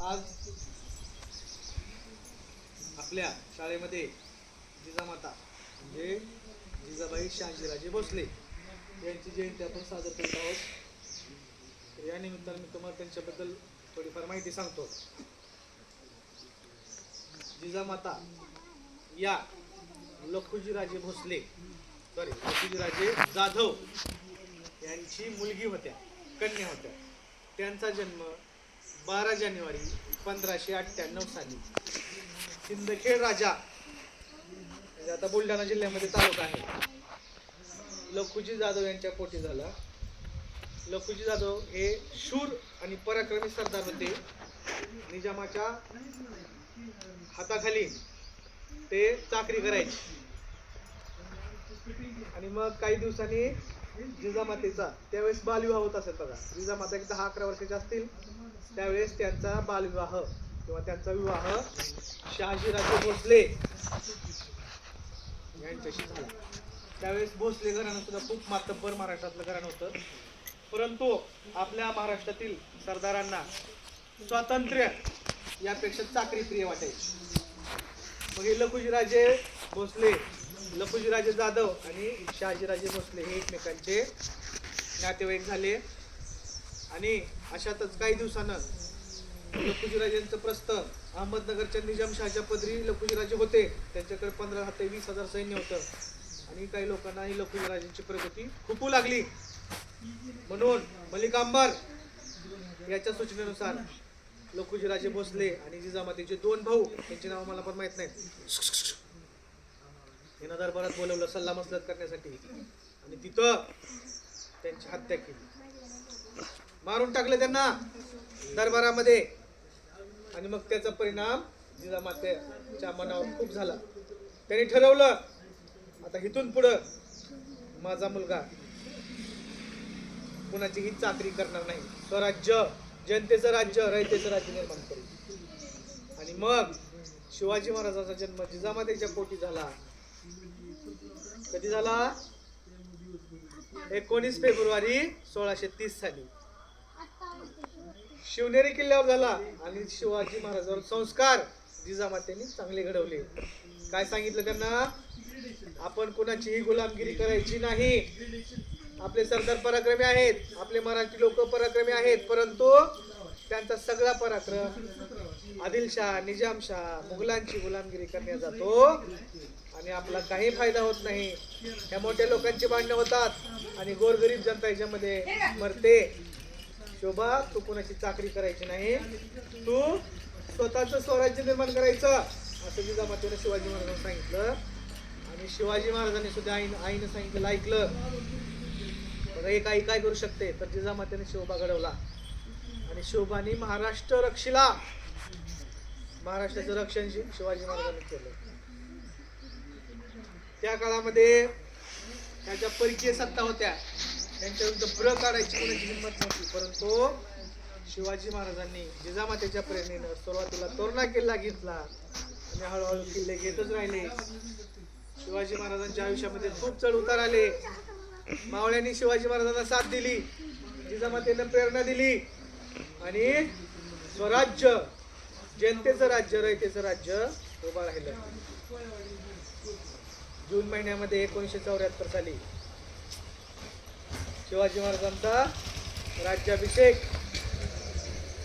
आज आपल्या शाळेमध्ये जिजामाता म्हणजे जिजाबाई शहाजीराजे भोसले यांची जयंती आपण साजरी करत आहोत. तर या निमित्ताने मी तुम्हाला त्यांच्याबद्दल थोडीफार माहिती सांगतो. जिजामाता या लखुजीराजे भोसले लखुजीराजे जाधव यांची मुलगी होत्या, कन्या होत्या. त्यांचा जन्म 12 जानेवारी 1598 साली सिंदखेड राजा म्हणजे आता बुलढाणा जिल्ह्यामध्ये तालुका आहे, लखुजी जाधव यांच्या पोटी झाला. लखुजी जाधव हे शूर आणि पराक्रमी सरदार होते. निजामाच्या हाताखाली ते चाकरी करायचे आणि मग काही दिवसांनी जिजामातेचा त्यावेळेस बालविवाह होत असेल बघा. जिजामाता 10-11 वर्षाचे असतील त्यावेळेस त्यांचा बालविवाह किंवा त्यांचा विवाह शहाजीराजे भोसले यांच्याशी झाला. त्यावेळेस भोसले घराणं सुद्धा खूप मातब्बर महाराष्ट्रातलं घराणं होतं. परंतु आपल्या महाराष्ट्रातील सरदारांना स्वातंत्र्य यापेक्षा चाकरी प्रिय वाटायची. मग हे लखुजीराजे भोसले, लखुजीराजे जाधव आणि शहाजीराजे भोसले हे एकमेकांचे नातेवाईक झाले. आणि अशातच काही दिवसानं लखुजीराजेंचं प्रस्थ अहमदनगरच्या निजामशाहच्या पदरी लखुजीराजे होते. त्यांच्याकडे 15,000 ते 20,000 सैन्य होतं आणि काही लोकांना ही लखुजीराजेंची प्रगती खूपू लागली. म्हणून मलिक अंबर याच्या सूचनेनुसार लखुजीराजे भोसले आणि जिजामातेचे 2 भाऊ, त्यांची नावं मला पण माहित नाहीत, यांना दरबारात बोलवलं सल्ला मसलत करण्यासाठी आणि तिथं त्यांची हत्या केली, मारून टाकलं त्यांना दरबारामध्ये. आणि मग त्याचा परिणाम जिजामातेच्या मनावर खूप झाला. त्यांनी ठरवलं आता इथून पुढं माझा मुलगा कुणाची ही चाकरी करणार नाही, स्वराज्य, जनतेचं राज्य, रयतेचं राज्य निर्माण करू. आणि मग शिवाजी महाराजांचा जन्म जिजामातेच्या पोटी झाला. कधी झाला? 19 फेब्रुवारी 1630 साली शिवनेरी किल्ल्यावर झाला. आणि शिवाजी महाराजांवर संस्कार जिजामातेने चांगले घडवले. काय सांगितलं त्यांना? आपण कुणाचीही गुलामगिरी करायची नाही. आपले सरदार पराक्रमी आहेत, आपले मराठी लोक पराक्रमी आहेत, परंतु त्यांचा सगळा पराक्रम आदिलशाह, निजामशाह, मुघलांची गुलामगिरी करण्यात जातो आणि आपला काही फायदा होत नाही. ह्या मोठ्या लोकांची भांडणं होतात आणि गोरगरीब जनता याच्यामध्ये मरते. शोभा, तू कोणाची चाकरी करायची नाही, तू स्वतःचं स्वराज्य निर्माण करायचं, असं जिजामातेने शिवाजी महाराजांना सांगितलं. आणि शिवाजी महाराजांनी सुद्धा आईनं सांगितलं ऐकलं. बघा, एक आई काय करू शकते. तर जिजामातेने शोभा घडवला आणि शोभाने महाराष्ट्र रक्षिला. महाराष्ट्राचं रक्षण शिवाजी महाराजांनी केलं. त्या काळामध्ये त्याच्या परकीय सत्ता होत्या, त्यांच्या विरुद्ध ब्र काढायची कोणाची हिंमत नव्हती. परंतु शिवाजी महाराजांनी जिजामातेच्या प्रेरणेनं सुरुवातीला तोरणा किल्ला घेतला आणि हळूहळू किल्ले घेतच राहिले. शिवाजी महाराजांच्या आयुष्यामध्ये खूप चढ उतार आले. मावळ्यांनी शिवाजी महाराजांना साथ दिली, जिजामातेनं प्रेरणा दिली आणि स्वराज्य, जनतेचं राज्य, रयतेचं राज्य उभा राहिलं. जून महिन्यामध्ये 1974 साली शिवाजी महाराजांचा राज्याभिषेक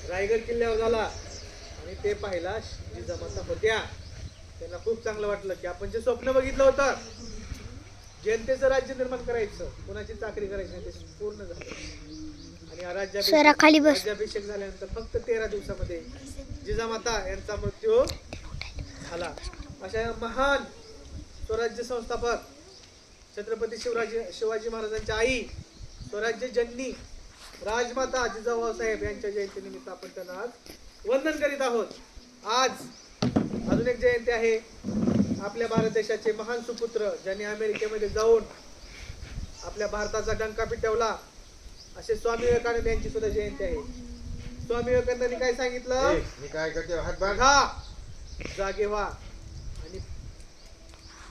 रायगड किल्ल्यावर झाला आणि ते पाहिला जिजामाता होत्या. त्यांना खूप चांगलं वाटलं की आपण जे स्वप्न बघितलं होतं, जनतेचं राज्य निर्माण करायचं, कोणाची चाकरी करायची नाही, ते पूर्ण झालं. आणि राज्याभिषेक झाल्यानंतर फक्त 13 दिवसामध्ये जिजामाता यांचा मृत्यू झाला. अशा महान स्वराज्य संस्थापक छत्रपती शिवाजी महाराजांच्या आई, स्वराज्य जननी राजमाता जिजाऊ साहेब यांच्या जयंतीनिमित्त आपण त्यांना आज वंदन करीत आहोत. आज अजून एक जयंती आहे. आपल्या भारत देशाचे महान सुपुत्र, ज्यांनी अमेरिकेमध्ये जाऊन आपल्या भारताचा डंका पिटवला, असे स्वामी विवेकानंद यांची सुद्धा जयंती आहे. स्वामी विवेकानंदांनी काय सांगितलं? बघा, जागे व्हा आणि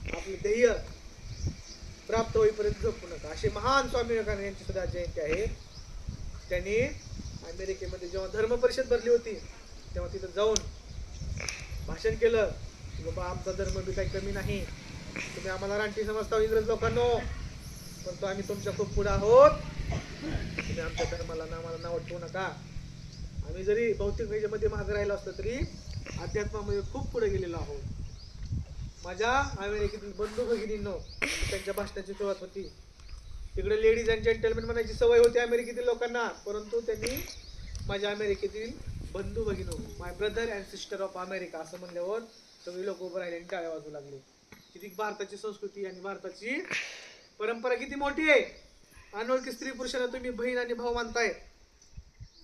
आपले ध्येय प्राप्त होईपर्यंत झोपू नका, असे महान स्वामी विवेकानंद यांची सुद्धा जयंती आहे. त्यांनी अमेरिकेमध्ये जेव्हा धर्म परिषद भरली होती तेव्हा तिथं जाऊन भाषण केलं की बाबा आमचा धर्म बी काही कमी नाही, तुम्ही आम्हाला रानटी समजता इंग्रज लोकांनो, पण तो आम्ही तुमच्या खूप पुढे आहोत, तुम्ही आमच्या धर्माला आम्हाला नाव ठेवू नका. आम्ही जरी भौतिक ह्याच्यामध्ये मागे राहिलो असलो तरी अध्यात्मामध्ये खूप पुढे गेलेलो आहोत. माझ्या अमेरिकेतील बंधू भगिनींनो, त्यांच्या भाषणाची सुरुवात होती. तिकडे लेडीज अँड जेंटलमेन म्हणायची सवय होती अमेरिकेतील लोकांना, परंतु त्यांनी माझ्या अमेरिकेतील बंधू भगिनी, my brother and sister of America असं म्हणल्यावर सगळे लोक उभं राहिले आणि टाळ्या वाजू लागले. किती भारताची संस्कृती आणि भारताची परंपरा किती मोठी आहे. अनोळखी स्त्री पुरुषांना तुम्ही बहीण आणि भाऊ मानताय,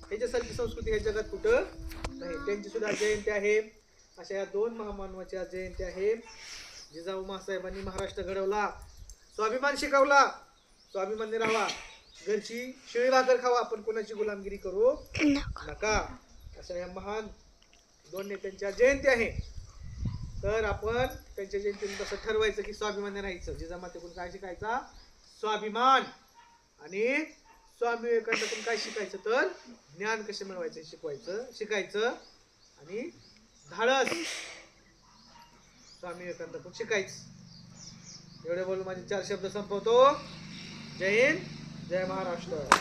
ह्याच्यासारखी संस्कृती ह्या जगात कुठं नाही. त्यांची सुद्धा जयंती आहे. अशा या दोन महामानवाच्या जयंती आहे. जिजाऊ मासाहेबांनी महाराष्ट्र घडवला, स्वाभिमान शिकवला, स्वाभिमानी राहावा, घरची शिळी भाकर खावा, पण कोणाची गुलामगिरी करू नका. अशा या महान दोन नेत्यांच्या जयंती आहे. तर आपण त्यांच्या जयंतीला तसं ठरवायचं की स्वाभिमानी राहायचं. जिजामातेकडून काय शिकायचा? स्वाभिमान. आणि स्वामी विवेकानंदाकडून काय शिकायचं? तर ज्ञान कसे मिळवायचं शिकायचं आणि धाडस स्वामी विवेकानंदाकडून शिकायचं. एवढे बोलून माझे 4 शब्द संपवतो. जय हिंद, जय महाराष्ट्र.